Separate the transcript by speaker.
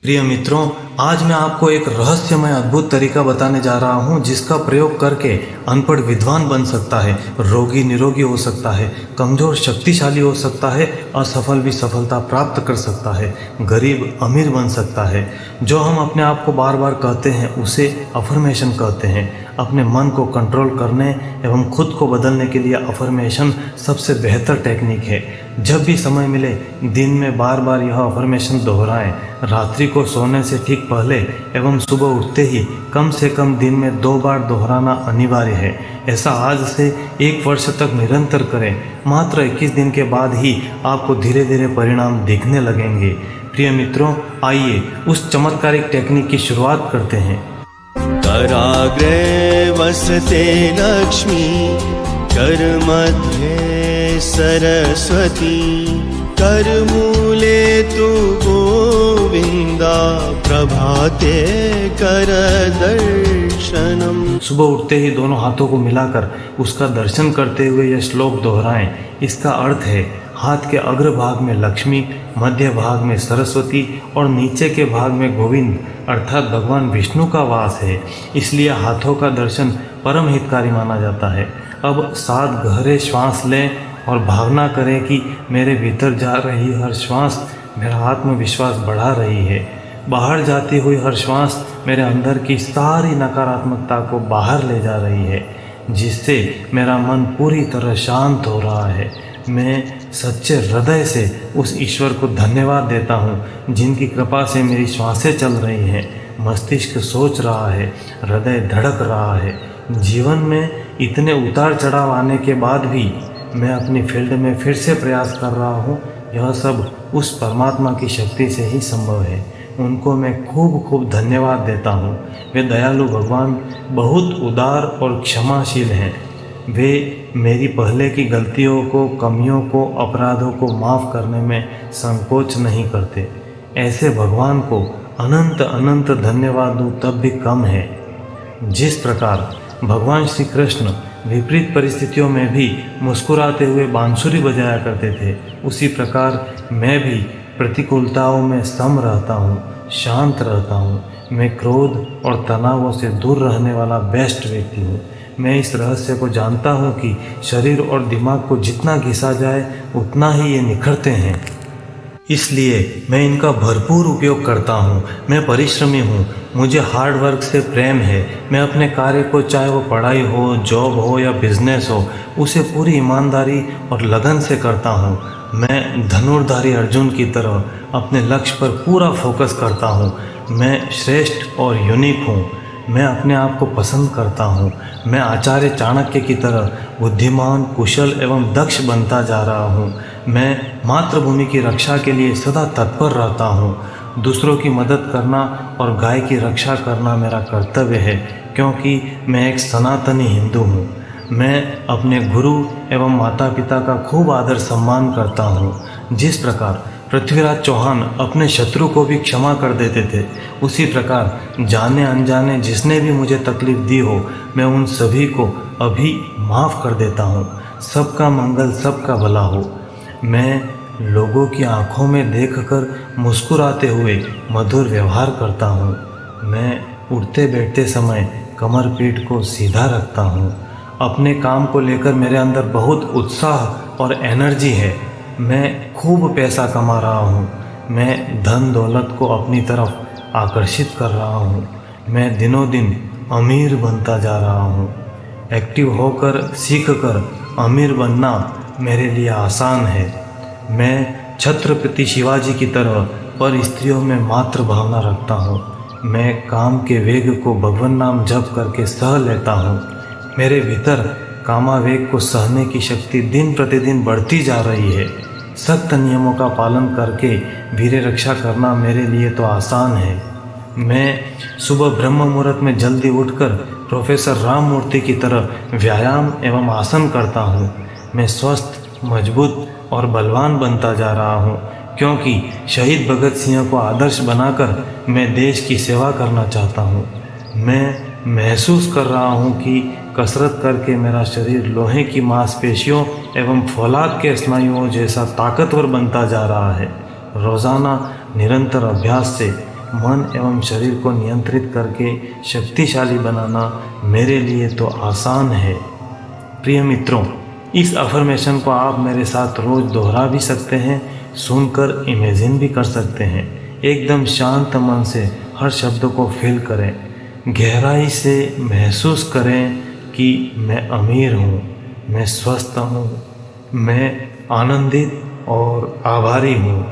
Speaker 1: प्रिय मित्रों, आज मैं आपको एक रहस्यमय अद्भुत तरीका बताने जा रहा हूं जिसका प्रयोग करके अनपढ़ विद्वान बन सकता है, रोगी निरोगी हो सकता है, कमजोर शक्तिशाली हो सकता है, असफल भी सफलता प्राप्त कर सकता है, गरीब अमीर बन सकता है। जो हम अपने आप को बार बार कहते हैं उसे अफर्मेशन कहते हैं। अपने मन को कंट्रोल करने एवं खुद को बदलने के लिए अफर्मेशन सबसे बेहतर टेक्निक है। जब भी समय मिले दिन में बार बार यह अफर्मेशन दोहराएं। रात्रि को सोने से ठीक पहले एवं सुबह उठते ही कम से कम दिन में 2 बार दोहराना अनिवार्य है। ऐसा आज से 1 वर्ष तक निरंतर करें। मात्र 21 दिन के बाद ही आपको धीरे धीरे परिणाम दिखने लगेंगे। प्रिय मित्रों, आइए उस चमत्कारिक टेक्निक की शुरुआत करते हैं।
Speaker 2: कराग्रे वसते लक्ष्मी, करमध्ये सरस्वती, करमूले तु गोविंदा, प्रभाते कर दर्शनम।
Speaker 1: सुबह उठते ही दोनों हाथों को मिलाकर उसका दर्शन करते हुए यह श्लोक दोहराएं। इसका अर्थ है, हाथ के अग्र भाग में लक्ष्मी, मध्य भाग में सरस्वती और नीचे के भाग में गोविंद अर्थात भगवान विष्णु का वास है। इसलिए हाथों का दर्शन परम हितकारी माना जाता है। अब 7 गहरे श्वास लें और भावना करें कि मेरे भीतर जा रही हर श्वास मेरा आत्मविश्वास बढ़ा रही है। बाहर जाती हुई हर श्वास मेरे अंदर की सारी नकारात्मकता को बाहर ले जा रही है, जिससे मेरा मन पूरी तरह शांत हो रहा है। मैं सच्चे हृदय से उस ईश्वर को धन्यवाद देता हूँ जिनकी कृपा से मेरी श्वासें चल रही हैं, मस्तिष्क सोच रहा है, हृदय धड़क रहा है। जीवन में इतने उतार चढ़ाव आने के बाद भी मैं अपनी फील्ड में फिर से प्रयास कर रहा हूँ। यह सब उस परमात्मा की शक्ति से ही संभव है। उनको मैं खूब खूब धन्यवाद देता हूँ। वे दयालु भगवान बहुत उदार और क्षमाशील हैं। वे मेरी पहले की गलतियों को, कमियों को, अपराधों को माफ़ करने में संकोच नहीं करते। ऐसे भगवान को अनंत अनंत धन्यवाद दूँ तब भी कम है। जिस प्रकार भगवान श्री कृष्ण विपरीत परिस्थितियों में भी मुस्कुराते हुए बांसुरी बजाया करते थे, उसी प्रकार मैं भी प्रतिकूलताओं में सम रहता हूँ, शांत रहता हूँ। मैं क्रोध और तनावों से दूर रहने वाला बेस्ट व्यक्ति हूँ। मैं इस रहस्य को जानता हूँ कि शरीर और दिमाग को जितना घिसा जाए उतना ही ये निखरते हैं। इसलिए मैं इनका भरपूर उपयोग करता हूँ। मैं परिश्रमी हूँ, मुझे हार्ड वर्क से प्रेम है। मैं अपने कार्य को, चाहे वो पढ़ाई हो, जॉब हो या बिजनेस हो, उसे पूरी ईमानदारी और लगन से करता हूँ। मैं धनुर्धारी अर्जुन की तरह अपने लक्ष्य पर पूरा फोकस करता हूँ। मैं श्रेष्ठ और यूनिक हूँ। मैं अपने आप को पसंद करता हूँ। मैं आचार्य चाणक्य की तरह बुद्धिमान, कुशल एवं दक्ष बनता जा रहा हूँ। मैं मातृभूमि की रक्षा के लिए सदा तत्पर रहता हूँ। दूसरों की मदद करना और गाय की रक्षा करना मेरा कर्तव्य है, क्योंकि मैं एक सनातनी हिंदू हूँ। मैं अपने गुरु एवं माता पिता का खूब आदर सम्मान करता हूँ। जिस प्रकार पृथ्वीराज चौहान अपने शत्रु को भी क्षमा कर देते थे, उसी प्रकार जाने अनजाने जिसने भी मुझे तकलीफ दी हो, मैं उन सभी को अभी माफ़ कर देता हूँ। सबका मंगल, सबका भला हो। मैं लोगों की आंखों में देखकर मुस्कुराते हुए मधुर व्यवहार करता हूँ। मैं उठते बैठते समय कमर पीठ को सीधा रखता हूँ। अपने काम को लेकर मेरे अंदर बहुत उत्साह और एनर्जी है। मैं खूब पैसा कमा रहा हूँ। मैं धन दौलत को अपनी तरफ आकर्षित कर रहा हूँ। मैं दिनों दिन अमीर बनता जा रहा हूँ। एक्टिव होकर, सीखकर अमीर बनना मेरे लिए आसान है। मैं छत्रपति शिवाजी की तरह पर स्त्रियों में मातृ भावना रखता हूँ। मैं काम के वेग को भगवान नाम जप करके सह लेता हूँ। मेरे भीतर कामावेग को सहने की शक्ति दिन प्रतिदिन बढ़ती जा रही है। सख्त नियमों का पालन करके वीर रक्षा करना मेरे लिए तो आसान है। मैं सुबह ब्रह्म मुहूर्त में जल्दी उठकर प्रोफेसर राम मूर्ति की तरह व्यायाम एवं आसन करता हूँ। मैं स्वस्थ, मजबूत और बलवान बनता जा रहा हूँ, क्योंकि शहीद भगत सिंह को आदर्श बनाकर मैं देश की सेवा करना चाहता हूँ। मैं महसूस कर रहा हूँ कि कसरत करके मेरा शरीर लोहे की मांसपेशियों एवं फौलाद के स्नायुओं जैसा ताकतवर बनता जा रहा है। रोज़ाना निरंतर अभ्यास से मन एवं शरीर को नियंत्रित करके शक्तिशाली बनाना मेरे लिए तो आसान है। प्रिय मित्रों, इस अफर्मेशन को आप मेरे साथ रोज़ दोहरा भी सकते हैं, सुनकर इमेजिन भी कर सकते हैं। एकदम शांत मन से हर शब्द को फील करें, गहराई से महसूस करें कि मैं अमीर हूँ, मैं स्वस्थ हूँ, मैं आनंदित और आभारी हूँ।